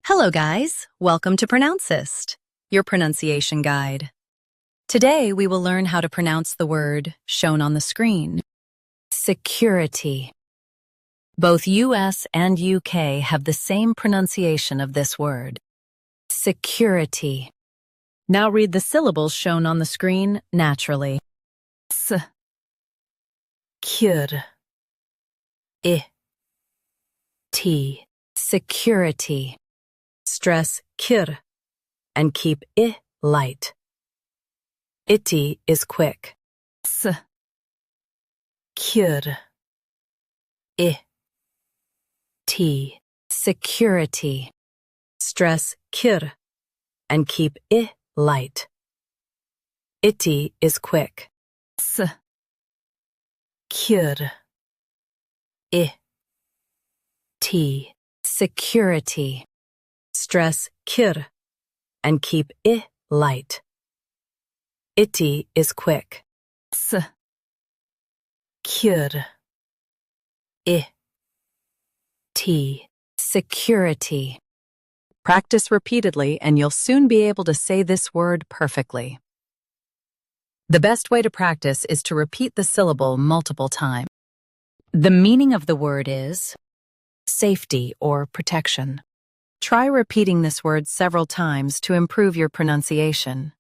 Hello guys, welcome to Pronouncist, your pronunciation guide. Today we will learn how to pronounce the word shown on the screen. Security. Both US and UK have the same pronunciation of this word. Security. Now read the syllables shown on the screen naturally. S, kür, I, T. Security. Stress kür and keep I light. Iti is quick. S, kür, I, T. Security. Stress kür and keep I light. Iti is quick. S, kür, I, T. Security. Stress kür and keep I light. Iti is quick. S, kür, I, T. Security. Practice repeatedly and you'll soon be able to say this word perfectly. The best way to practice is to repeat the syllable multiple times. The meaning of the word is safety or protection. Try repeating this word several times to improve your pronunciation.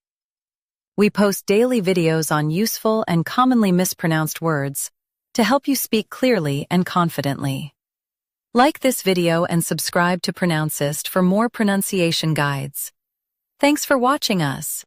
We post daily videos on useful and commonly mispronounced words to help you speak clearly and confidently. Like this video and subscribe to Pronouncist for more pronunciation guides. Thanks for watching us.